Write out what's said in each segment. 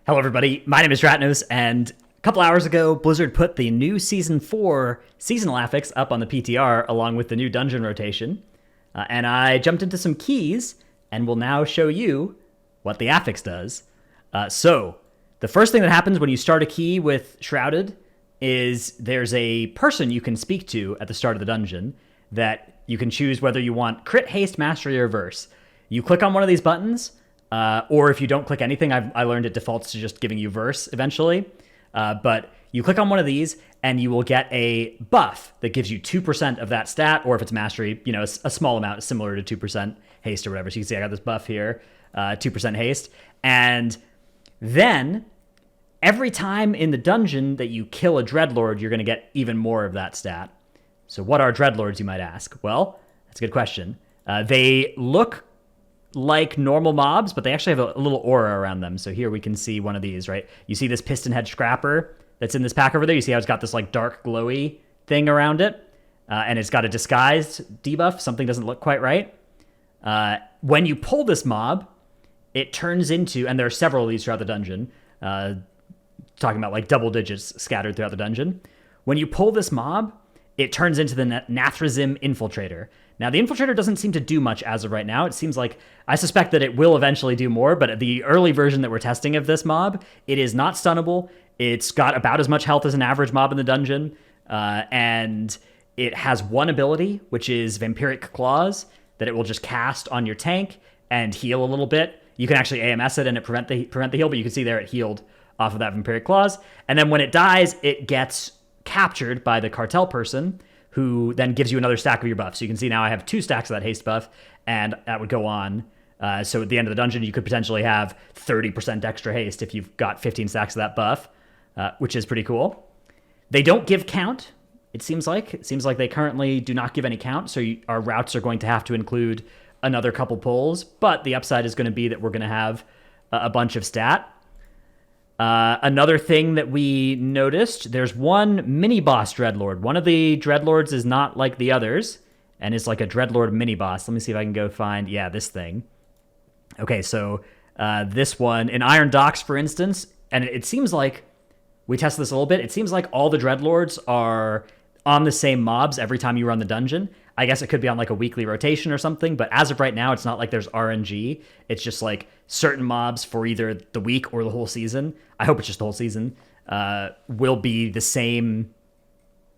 Hello, everybody. My name is Dratnos, and a couple hours ago, Blizzard put the new Season 4 seasonal AFFIX up on the PTR along with the new dungeon rotation. And I jumped into some keys and will now show you what the AFFIX does. So, the first thing that happens when you start a key with Shrouded is there's a person you can speak to at the start of the dungeon that you can choose whether you want crit, haste, mastery, or verse. You click on one of these buttons, or if you don't click anything, I learned it defaults to just giving you verse eventually. But you click on one of these, and you will get a buff that gives you 2% of that stat, or if it's mastery, a small amount similar to 2% haste or whatever. So you can see I got this buff here, 2% haste. And then every time in the dungeon that you kill a Dreadlord, you're going to get even more of that stat. So what are Dreadlords, you might ask? Well, that's a good question. They look like normal mobs, but they actually have a little aura around them. So here we can see one of these, right? You see this piston head scrapper that's in this pack over there? You see how it's got this like dark glowy thing around it? And it's got a disguised debuff. Something doesn't look quite right. When you pull this mob, it turns into, and there are several of these throughout the dungeon, talking about like double digits scattered throughout the dungeon. When you pull this mob, it turns into the Nathrazim Infiltrator. Now, the Infiltrator doesn't seem to do much as of right now. It seems like, I suspect that it will eventually do more, but the early version that we're testing of this mob, it is not stunnable. It's got about as much health as an average mob in the dungeon, and it has one ability, which is Vampiric Claws, that it will just cast on your tank and heal a little bit. You can actually AMS it and it prevent the heal, but you can see there it healed off of that Vampiric Claws. And then when it dies, it gets captured by the cartel person, who then gives you another stack of your buff. So you can see now I have 2 stacks of that haste buff, and that would go on. So at the end of the dungeon, you could potentially have 30% extra haste if you've got 15 stacks of that buff, which is pretty cool. They don't give count, it seems like. It seems like they currently do not give any count, so our routes are going to have to include another couple pulls, but the upside is going to be that we're going to have a bunch of stat. Another thing that we noticed, there's one mini-boss Dreadlord. One of the Dreadlords is not like the others, and is like a Dreadlord mini-boss. Let me see if I can go find, this thing. Okay, so this one, in Iron Docks, for instance, and it seems like, we tested this a little bit, it seems like all the Dreadlords are on the same mobs every time you run the dungeon. I guess it could be on like a weekly rotation or something, but as of right now, it's not like there's RNG. It's just like certain mobs for either the week or the whole season. I hope it's just the whole season. Will be the same,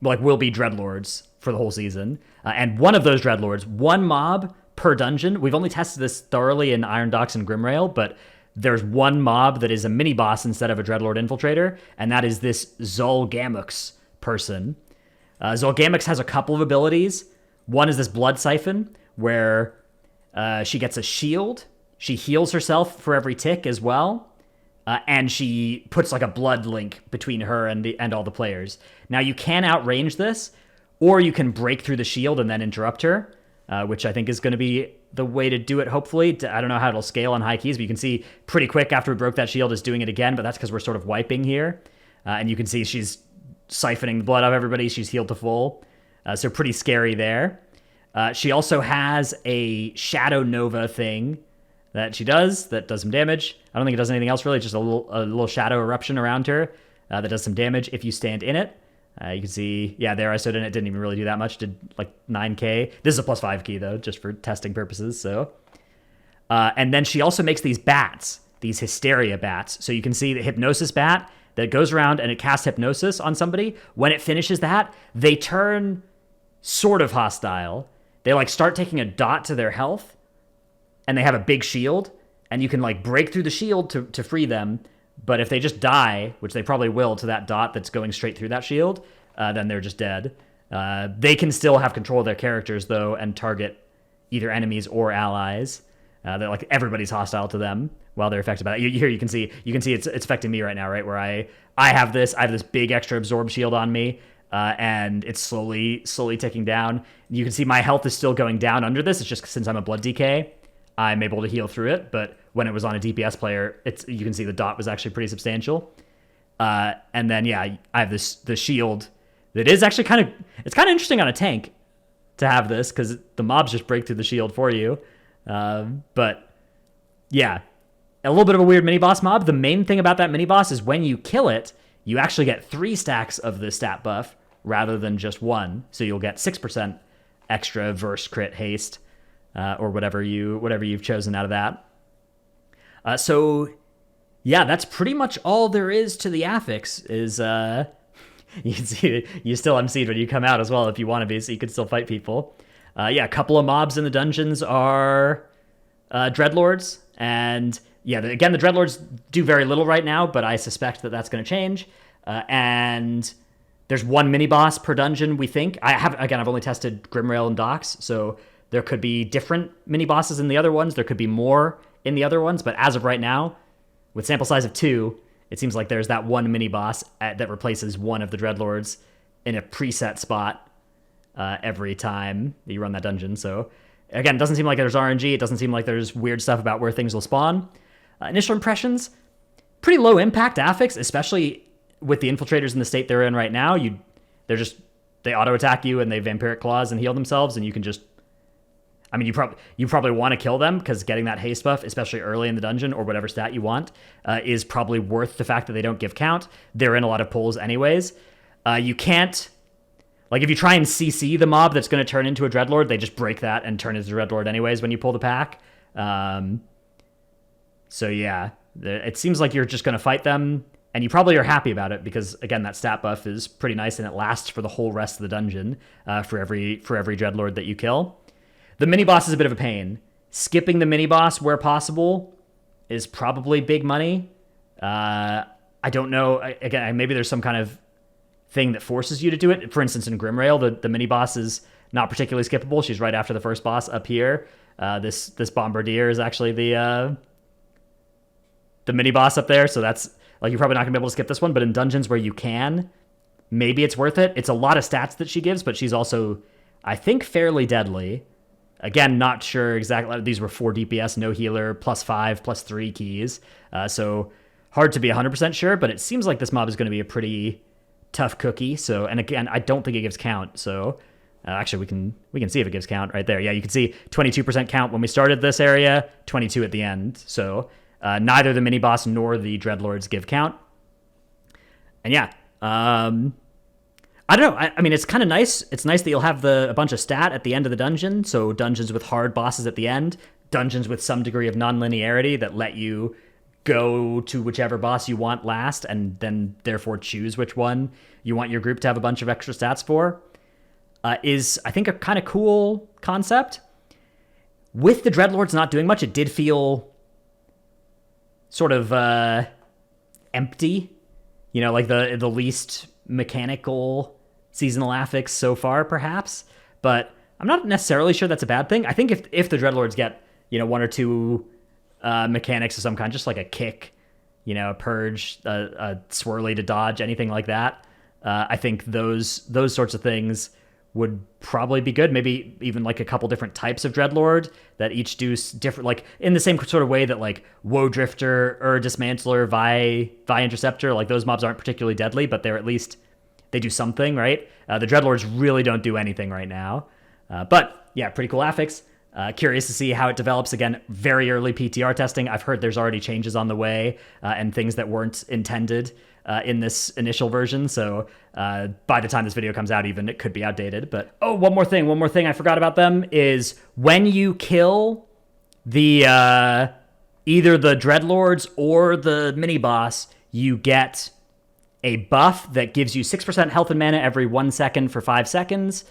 will be Dreadlords for the whole season. And one of those Dreadlords, one mob per dungeon. We've only tested this thoroughly in Iron Docks and Grimrail, but there's one mob that is a mini boss instead of a Dreadlord Infiltrator, and that is this Zul'Gamux person. Zul'Gamux has a couple of abilities. One is this Blood Siphon, where she gets a shield. She heals herself for every tick as well. And she puts like a blood link between her and all the players. Now, you can outrange this, or you can break through the shield and then interrupt her, which I think is going to be the way to do it, hopefully. I don't know how it'll scale on high keys, but you can see pretty quick after we broke that shield is doing it again, but that's because we're sort of wiping here. And you can see she's siphoning the blood out of everybody. She's healed to full. So pretty scary there. She also has a Shadow Nova thing that she does that does some damage. I don't think it does anything else really. Just a little Shadow Eruption around her that does some damage if you stand in it. You can see, there I stood in it. Didn't even really do that much. Did like 9k. This is a +5 key though, just for testing purposes. So, and then she also makes these bats, these Hysteria bats. So you can see the Hypnosis bat that goes around and it casts Hypnosis on somebody. When it finishes that, they turn sort of hostile. They like start taking a dot to their health, and they have a big shield, and you can like break through the shield to free them. But if they just die, which they probably will to that dot that's going straight through that shield, then they're just dead. They can still have control of their characters though, and target either enemies or allies. They're like everybody's hostile to them while they're affected by that. Here you can see it's affecting me right now, right? Where I have this big extra absorb shield on me. And it's slowly ticking down. You can see my health is still going down under this. It's just since I'm a blood DK, I'm able to heal through it. But when it was on a DPS player, you can see the dot was actually pretty substantial. And then I have the shield that is actually kind of interesting on a tank to have this, because the mobs just break through the shield for you. But yeah, a little bit of a weird mini-boss mob. The main thing about that mini-boss is when you kill it, you actually get 3 stacks of the stat buff rather than just 1. So you'll get 6% extra verse crit haste, or whatever you've chosen out of that. So yeah, that's pretty much all there is to the AFFIX. Is you can see you still MC'd when you come out as well if you want to be, so you can still fight people. Yeah, a couple of mobs in the dungeons are Dreadlords, and yeah, again, the Dreadlords do very little right now, but I suspect that that's going to change. And there's 1 mini-boss per dungeon, we think. I've only tested Grimrail and Docks, so there could be different mini-bosses in the other ones. There could be more in the other ones, but as of right now, with sample size of 2, it seems like there's that 1 mini-boss that replaces one of the Dreadlords in a preset spot every time that you run that dungeon. So again, it doesn't seem like there's RNG. It doesn't seem like there's weird stuff about where things will spawn. Initial impressions, pretty low impact AFFIX, especially with the infiltrators in the state they're in right now. They auto attack you and they vampiric claws and heal themselves, and you can just, I mean, you probably want to kill them because getting that haste buff, especially early in the dungeon or whatever stat you want, is probably worth the fact that they don't give count. They're in a lot of pulls anyways. You can't, like, if you try and CC the mob that's going to turn into a Dreadlord, they just break that and turn into a Dreadlord anyways when you pull the pack. So yeah, it seems like you're just going to fight them, and you probably are happy about it because, again, that stat buff is pretty nice and it lasts for the whole rest of the dungeon for every Dreadlord that you kill. The mini-boss is a bit of a pain. Skipping the mini-boss where possible is probably big money. I don't know. Again, maybe there's some kind of thing that forces you to do it. For instance, in Grimrail, the mini-boss is not particularly skippable. She's right after the first boss up here. This Bombardier is actually the mini-boss up there, so that's, like, you're probably not going to be able to skip this one, but in dungeons where you can, maybe it's worth it. It's a lot of stats that she gives, but she's also, I think, fairly deadly. Again, not sure exactly. These were 4 DPS, no healer, +5, +3 keys. So hard to be 100% sure, but it seems like this mob is going to be a pretty tough cookie. So, and again, I don't think it gives count. So actually, we can see if it gives count right there. Yeah, you can see 22% count when we started this area, 22 at the end. So neither the mini boss nor the Dreadlords give count. And yeah, I don't know. I mean, it's kind of nice. It's nice that you'll have a bunch of stat at the end of the dungeon. So dungeons with hard bosses at the end, dungeons with some degree of non-linearity that let you go to whichever boss you want last, and then therefore choose which one you want your group to have a bunch of extra stats for, is, I think, a kind of cool concept. With the Dreadlords not doing much, it did feel sort of empty. You know, like the least mechanical seasonal AFFIX so far, perhaps, but I'm not necessarily sure that's a bad thing. I think if the Dreadlords get, 1 or 2 mechanics of some kind, just like a kick, a purge, a swirly to dodge, anything like that, I think those sorts of things would probably be good. Maybe even like a couple different types of Dreadlord that each do different, like in the same sort of way that like Woe Drifter, Dismantler, Vi Interceptor, like those mobs aren't particularly deadly, but they're at least, they do something, right? The Dreadlords really don't do anything right now. But yeah, pretty cool AFFIX. Curious to see how it develops. Again, very early PTR testing. I've heard there's already changes on the way and things that weren't intended in this initial version. So by the time this video comes out, even, it could be outdated. But one more thing I forgot about them is when you kill the either the Dreadlords or the mini boss, you get a buff that gives you 6% health and mana every 1 second for 5 seconds,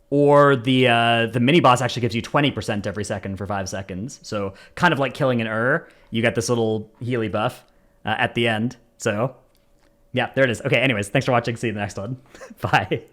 or the mini boss actually gives you 20% every second for 5 seconds. So kind of like killing an you get this little Healy buff at the end. So yeah, there it is. Okay, anyways, thanks for watching. See you in the next one. Bye.